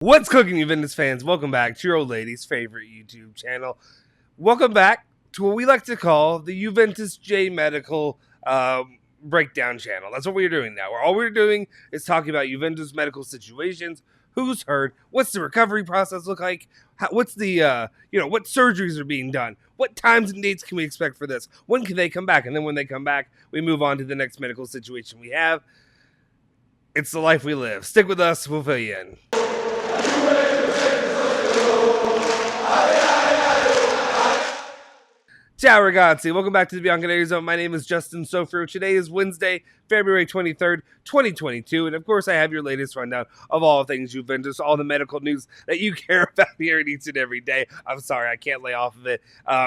What's cooking, Juventus fans? Welcome back to your old lady's favorite YouTube channel. Welcome back to what we like to call the Juventus J Medical breakdown channel. That's what we're doing now. All we're doing is talking about Juventus medical situations, who's hurt, what's the recovery process look like, what's the what surgeries are being done, what times and dates can we expect for this, when can they come back, and then when they come back, we move on to the next medical situation we have. It's the life we live. Stick with us. We'll fill you in. Ciao ragazzi, welcome back to the Bianconeri Zone. My name is Justin Sofro. Today is Wednesday, February 23rd, 2022, and of course I have your latest rundown of all things Juventus, all the medical news that you care about here each and every day. I'm sorry, I can't lay off of it.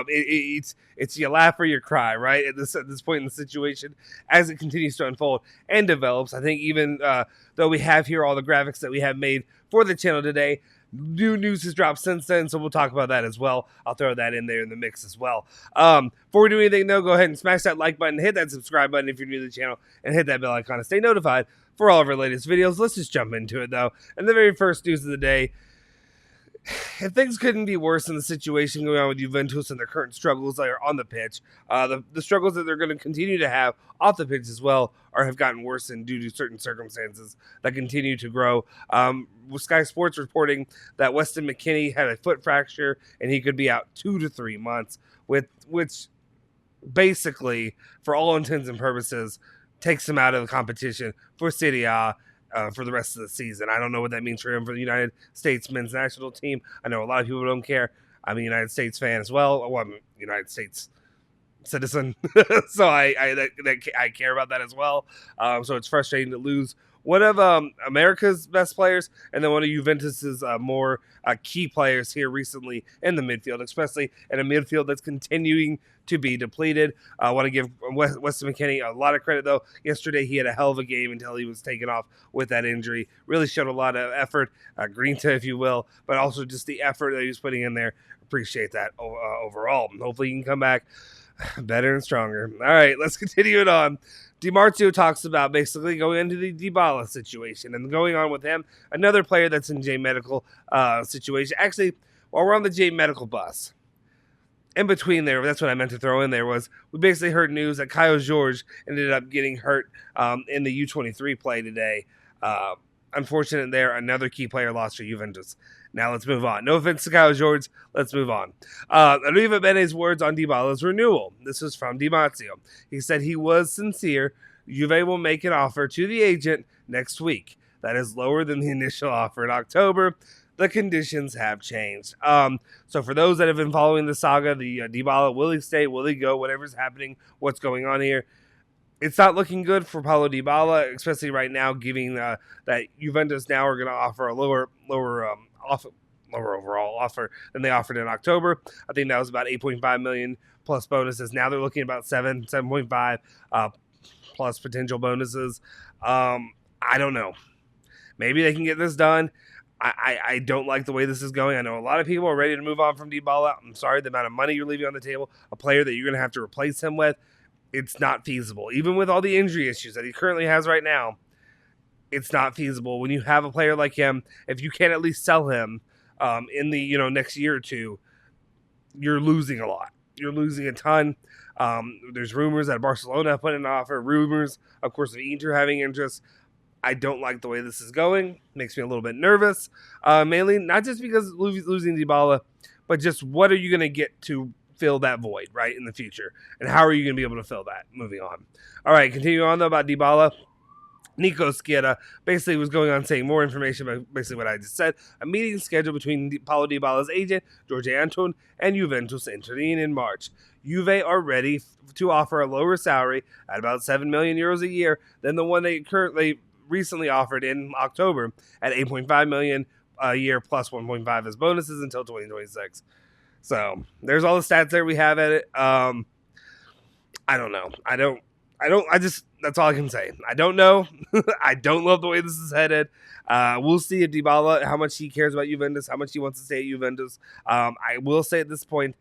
It's you laugh or you cry, right? At this point in the situation, as it continues to unfold and develops. I think even though we have here all the graphics that we have made for the channel today, new news has dropped since then, so we'll talk about that as well. I'll throw that in there in the mix as well. Before we do anything, though, go ahead and smash that like button, hit that subscribe button if you're new to the channel, and hit that bell icon to stay notified for all of our latest videos. Let's just jump into it, though. And the very first news of the day, if things couldn't be worse in the situation going on with Juventus and their current struggles that are on the pitch, the struggles that they're going to continue to have off the pitch as well have gotten worse and due to certain circumstances that continue to grow. With Sky Sports reporting that Weston Mckennie had a foot fracture and he could be out 2 to 3 months, which basically, for all intents and purposes, takes him out of the competition for Serie A. For the rest of the season. I don't know what that means for him for the United States men's national team. I know a lot of people don't care. I'm a United States fan as well. I'm a United States citizen, so I care about that as well. So it's frustrating to lose one of America's best players and then one of Juventus's more key players here recently in the midfield, especially in a midfield that's continuing to be depleted. I want to give Weston Mckennie a lot of credit, though. Yesterday, he had a hell of a game until he was taken off with that injury. Really showed a lot of effort, grinta, if you will, but also just the effort that he was putting in there. Appreciate that overall. Hopefully, he can come back better and stronger. All right, let's continue it on. Di Marzio talks about basically going into the Dybala situation and going on with him. Another player that's in J Medical situation. Actually, while we're on the J Medical bus, in between there, that's what I meant to throw in there, was we basically heard news that Kyle George ended up getting hurt in the U23 play today. Unfortunate there, another key player lost for Juventus. Now let's move on. No offense to Kyle George, let's move on. Arriva Bene's words on Dybala's renewal. This is from Di Marzio. He said he was sincere. Juve will make an offer to the agent next week. That is lower than the initial offer in October. The conditions have changed. So for those that have been following the saga, the Dybala, will he stay, will he go, whatever's happening, what's going on here, it's not looking good for Paulo Dybala, especially right now, given that Juventus now are going to offer a lower overall offer than they offered in October. I think that was about 8.5 million plus bonuses. Now they're looking at about 7.5 plus potential bonuses. I don't know. Maybe they can get this done. I don't like the way this is going. I know a lot of people are ready to move on from Dybala. I'm sorry, the amount of money you're leaving on the table, a player that you're going to have to replace him with, it's not feasible. Even with all the injury issues that he currently has right now, it's not feasible. When you have a player like him, if you can't at least sell him in the next year or two, you're losing a lot. You're losing a ton. There's rumors that Barcelona put in an offer. Rumors, of course, of Inter having interest. I don't like the way this is going. Makes me a little bit nervous. Mainly, not just because losing Dybala, but just what are you going to get to fill that void, right, in the future? And how are you going to be able to fill that? Moving on. All right, continue on, though, about Dybala. Nico Schietta basically was going on saying more information about basically what I just said. A meeting scheduled between Paulo Dybala's agent, Jorge Anton, and Juventus intervene in March. Juve are ready to offer a lower salary at about 7 million euros a year than the one they recently offered in October at 8.5 million a year plus 1.5 as bonuses until 2026. So there's all the stats there. We have at it. I don't know. That's all I can say. I don't know. I don't love the way this is headed. We'll see if Dybala, how much he cares about Juventus, how much he wants to stay at Juventus. I will say at this point,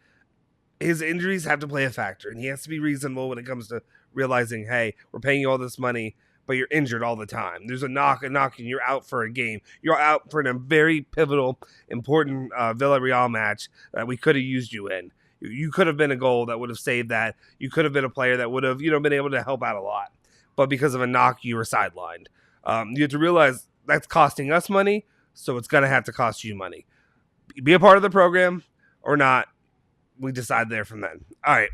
his injuries have to play a factor, and he has to be reasonable when it comes to realizing, hey, we're paying you all this money, but you're injured all the time. There's a knock, and you're out for a game. You're out for a very pivotal, important Villarreal match that we could have used you in. You could have been a goal that would have saved that. You could have been a player that would have, been able to help out a lot. But because of a knock, you were sidelined. You have to realize that's costing us money, so it's going to have to cost you money. Be a part of the program or not. We decide there from then. All right.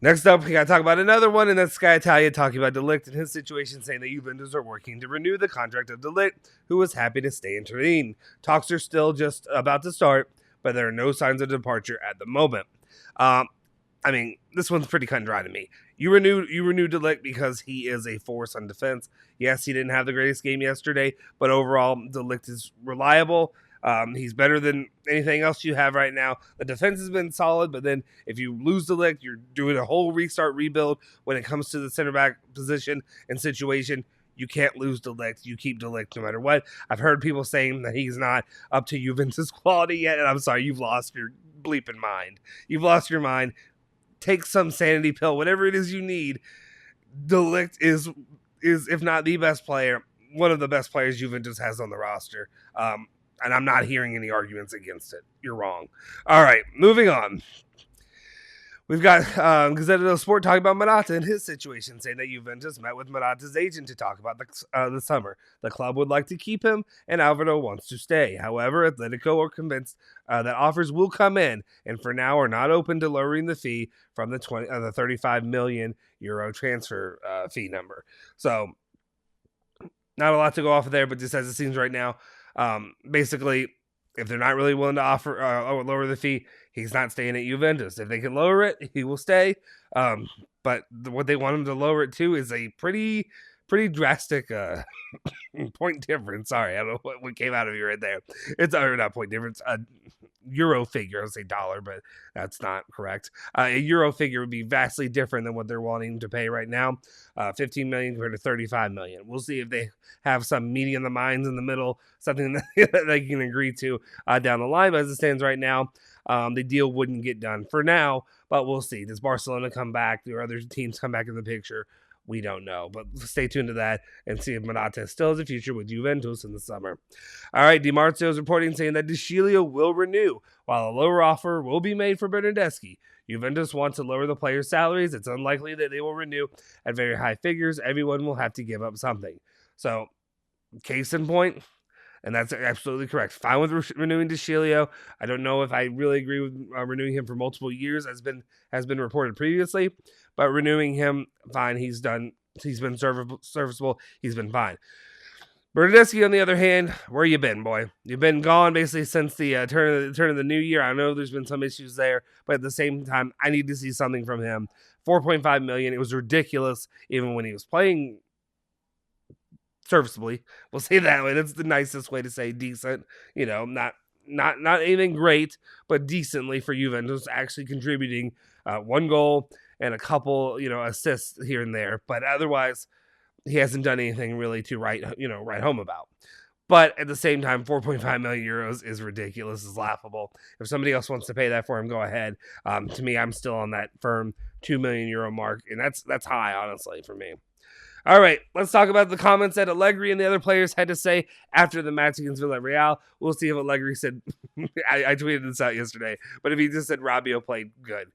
Next up, we got to talk about another one, and that's Sky Italia talking about De Ligt and his situation, saying that Juventus are working to renew the contract of De Ligt, who was happy to stay in Turin. Talks are still just about to start, but there are no signs of departure at the moment. This one's pretty cut and dry to me. You renew De Ligt because he is a force on defense. Yes, he didn't have the greatest game yesterday, but overall, De Ligt is reliable. He's better than anything else you have right now. The defense has been solid, but then if you lose De Ligt, you're doing a whole rebuild when it comes to the center back position and situation. You can't lose De Ligt. You keep De Ligt no matter what. I've heard people saying that he's not up to Juventus quality yet, and I'm sorry, you've lost your bleeping mind. You've lost your mind. Take some sanity pill, whatever it is you need. De Ligt is if not the best player, one of the best players Juventus has on the roster. And I'm not hearing any arguments against it. You're wrong. All right, moving on. We've got Gazzetta dello Sport talking about Monata and his situation, saying that Juventus met with Monata's agent to talk about the summer. The club would like to keep him, and Alvaro wants to stay. However, Atletico are convinced that offers will come in, and for now are not open to lowering the fee from the 35 million euro transfer fee number. So, not a lot to go off of there, but just as it seems right now, basically, if they're not really willing to offer lower the fee, he's not staying at Juventus. If they can lower it, he will stay. But what they want him to lower it to is a pretty drastic point difference. Sorry, I don't know what came out of you right there. It's not point difference. Euro figure. I would say dollar, but that's not correct. A euro figure would be vastly different than what they're wanting to pay right now. 15 million compared to 35 million. We'll see if they have some meeting in the minds in the middle, something that they can agree to down the line. But as it stands right now, the deal wouldn't get done for now, but we'll see. Does Barcelona come back? Do other teams come back in the picture? We don't know, but stay tuned to that and see if Monata still has a future with Juventus in the summer. All right, Di Marzio is reporting saying that Shelio will renew, while a lower offer will be made for Bernardeschi. Juventus wants to lower the players' salaries. It's unlikely that they will renew at very high figures. Everyone will have to give up something. So, case in point, and that's absolutely correct. Fine with renewing Shelio. I don't know if I really agree with renewing him for multiple years, as has been reported previously. But renewing him, fine. He's been serviceable. He's been fine. Bernardeschi, on the other hand, where you been, boy? You've been gone basically since the turn of the new year. I know there's been some issues there, but at the same time, I need to see something from him. 4.5 million. It was ridiculous, even when he was playing serviceably. We'll say that way. That's the nicest way to say decent. Not anything great, but decently for Juventus, actually contributing one goal and a couple, assists here and there. But otherwise, he hasn't done anything really to write home about. But at the same time, 4.5 million euros is ridiculous, is laughable. If somebody else wants to pay that for him, go ahead. To me, I'm still on that firm 2 million euro mark, and that's high, honestly, for me. All right, let's talk about the comments that Allegri and the other players had to say after the match against Villarreal. We'll see if Allegri said, I tweeted this out yesterday, but if he just said Rabiot played good.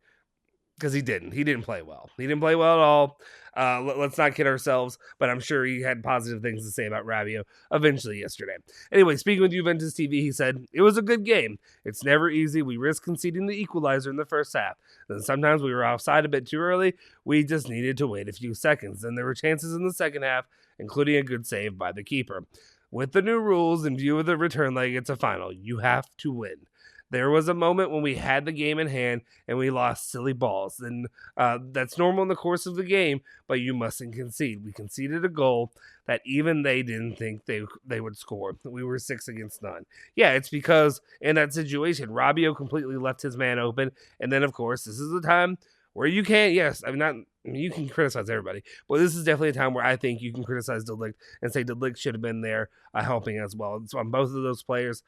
Because he didn't. He didn't play well. He didn't play well at all. Let's not kid ourselves, but I'm sure he had positive things to say about Rabiot eventually yesterday. Anyway, speaking with Juventus TV, he said, "It was a good game. It's never easy. We risked conceding the equalizer in the first half. Then sometimes we were offside a bit too early. We just needed to wait a few seconds. Then there were chances in the second half, including a good save by the keeper. With the new rules in view of the return leg, it's a final. You have to win. There was a moment when we had the game in hand and we lost silly balls. And that's normal in the course of the game, but you mustn't concede. We conceded a goal that even they didn't think they would score. We were 6 against none. Yeah, it's because in that situation, Rabiot completely left his man open. And then, of course, this is the time where you can't, you can criticize everybody, but this is definitely a time where I think you can criticize De Ligt and say De Ligt should have been there helping as well. So on both of those players,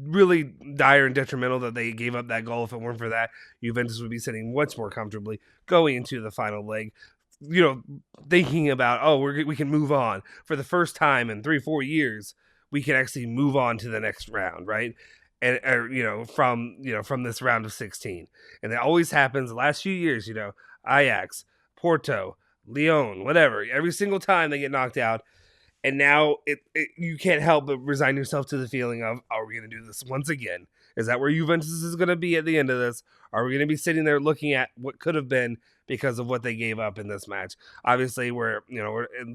really dire and detrimental that they gave up that goal. If it weren't for that, Juventus would be sitting much more comfortably going into the final leg. thinking about, oh, we can move on for the first time in 3-4 years. We can actually move on to the next round, right? And from this round of 16, and it always happens the last few years. Ajax, Porto, Lyon, whatever. Every single time they get knocked out, and now you can't help but resign yourself to the feeling of, are we going to do this once again? Is that where Juventus is going to be at the end of this? Are we going to be sitting there looking at what could have been because of what they gave up in this match? Obviously, we're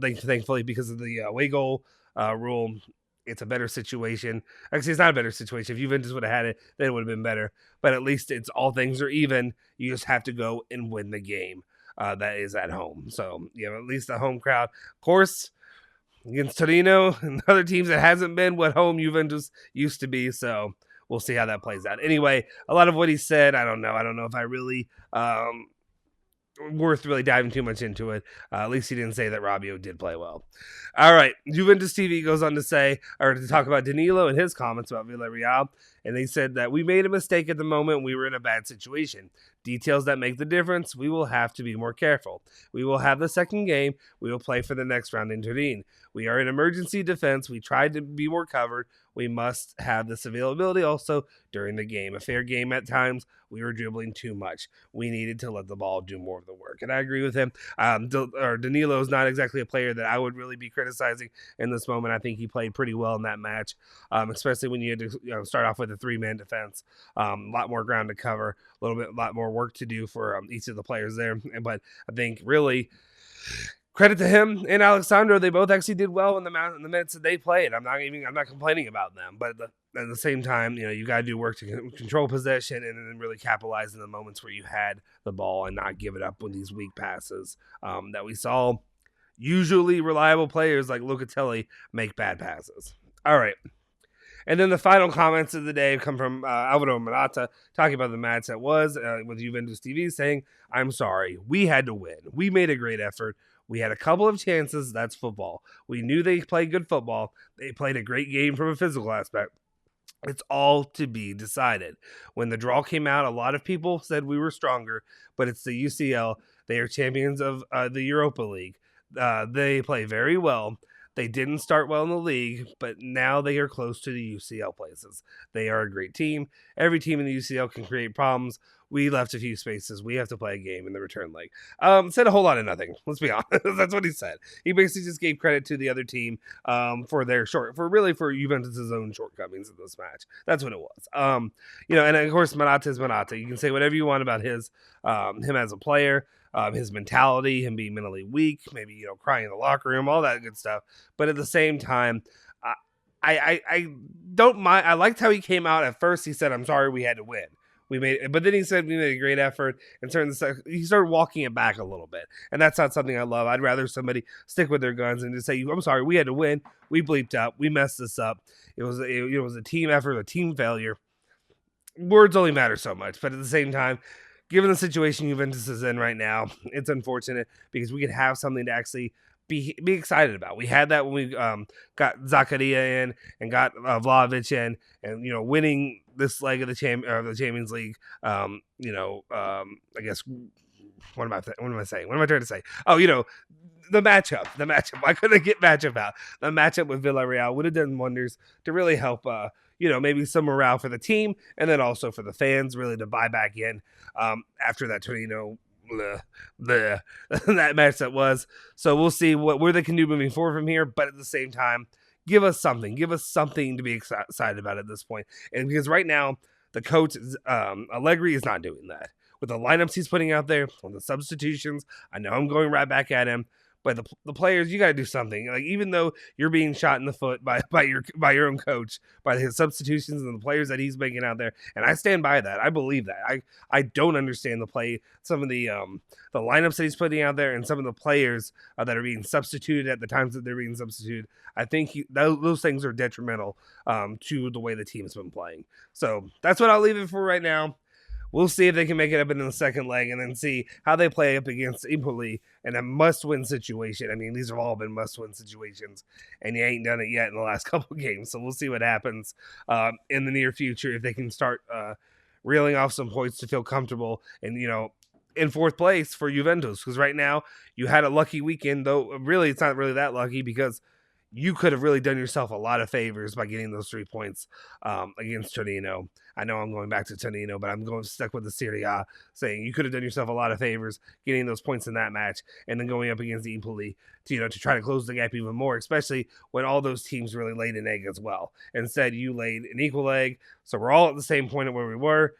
thankfully, because of the away goal rule, it's a better situation. Actually, it's not a better situation. If Juventus would have had it, then it would have been better. But at least it's all things are even. You just have to go and win the game that is at home. So, at least the home crowd. Of course, against Torino and other teams, it hasn't been what home Juventus used to be. So we'll see how that plays out. Anyway, a lot of what he said, I don't know. I don't know if I really worth really diving too much into it. At least he didn't say that Rabiot did play well. All right, Juventus TV goes on to talk about Danilo and his comments about Villarreal, and they said that we made a mistake at the moment. We were in a bad situation. Details that make the difference. We will have to be more careful. We will have the second game. We will play for the next round in Turin. We are in emergency defense. We tried to be more covered. We must have this availability also during the game. A fair game at times. We were dribbling too much. We needed to let the ball do more of the work. And I agree with him. Danilo is not exactly a player that I would really be criticizing in this moment. I think he played pretty well in that match, especially when you had to start off with a 3-man defense. A lot more ground to cover, a lot more work to do for each of the players there. But I think really credit to him and Alexandro. They both actually did well in the minutes that they played. I'm not complaining about them, but at the same time, you got to do work to control possession and then really capitalize in the moments where you had the ball and not give it up with these weak passes that we saw. Usually reliable players like Locatelli make bad passes. All right. And then the final comments of the day come from Alvaro Morata talking about the match that was with Juventus TV, saying, "I'm sorry, we had to win. We made a great effort. We had a couple of chances. That's football. We knew they played good football. They played a great game from a physical aspect. It's all to be decided." When the draw came out, a lot of people said we were stronger, but it's the UCL. They are champions of the Europa League. They play very well. They didn't start well in the league, but now they are close to the UCL places. They are a great team. Every team in the UCL can create problems. We left a few spaces. We have to play a game in the return leg. Said a whole lot of nothing. Let's be honest. That's what he said. He basically just gave credit to the other team for Juventus' own shortcomings in this match. That's what it was. And of course, Monata is Monata. You can say whatever you want about him as a player. His mentality, him being mentally weak, maybe crying in the locker room, all that good stuff. But at the same time, I don't mind. I liked how he came out at first. He said, "I'm sorry, we had to win. But then he said we made a great effort." And he started walking it back a little bit, and that's not something I love. I'd rather somebody stick with their guns and just say, "I'm sorry, we had to win. We bleeped up. We messed this up. It was a team effort, a team failure." Words only matter so much, but at the same time, given the situation Juventus is in right now, it's unfortunate because we could have something to actually be excited about. We had that when we got Zakaria in and got Vlahovic in, and winning this leg of the Champions League. I guess what am I saying? What am I trying to say? Oh, the matchup. Why couldn't I get matchup out? The matchup with Villarreal would have done wonders to really help. Maybe some morale for the team and then also for the fans, really to buy back in after that Torino that match that was. So we'll see where they can do moving forward from here. But at the same time, give us something to be excited about at this point. And because right now the coach Allegri is not doing that with the lineups he's putting out there, with the substitutions. I know I'm going right back at him. But the players, you got to do something. Like, even though you're being shot in the foot by your own coach, by his substitutions and the players that he's making out there, and I stand by that. I believe that. I don't understand the play, some of the lineups that he's putting out there, and some of the players that are being substituted at the times that they're being substituted. I think those things are detrimental to the way the team has been playing. So that's what I'll leave it for right now. We'll see if they can make it up in the second leg and then see how they play up against Empoli in a must-win situation. I mean, these have all been must-win situations, and you ain't done it yet in the last couple of games. So we'll see what happens in the near future if they can start reeling off some points to feel comfortable and, in fourth place for Juventus, because right now you had a lucky weekend, though really it's not really that lucky, because you could have really done yourself a lot of favors by getting those 3 points against Torino. I know I'm going back to Torino, but I'm going stuck with the Serie A, saying you could have done yourself a lot of favors getting those points in that match and then going up against the Empoli to try to close the gap even more, especially when all those teams really laid an egg as well. Instead, you laid an equal egg, so we're all at the same point at where we were.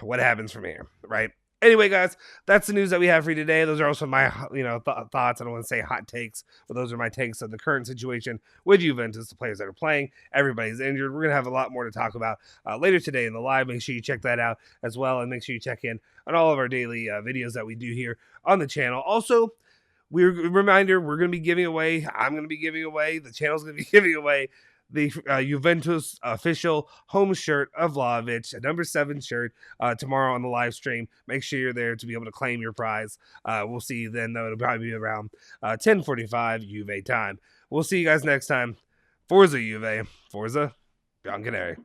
What happens from here, right? Anyway, guys, that's the news that we have for you today. Those are also my, thoughts. I don't want to say hot takes, but those are my takes of the current situation with Juventus, the players that are playing. Everybody's injured. We're going to have a lot more to talk about later today in the live. Make sure you check that out as well, and make sure you check in on all of our daily videos that we do here on the channel. Also, reminder, we're going to be giving away, I'm going to be giving away, the channel's going to be giving away the Juventus official home shirt of Vlahovic, a number 7 shirt, tomorrow on the live stream. Make sure you're there to be able to claim your prize. We'll see you then, though. It'll probably be around 10:45 Juve time. We'll see you guys next time. Forza Juve. Forza Bianconeri.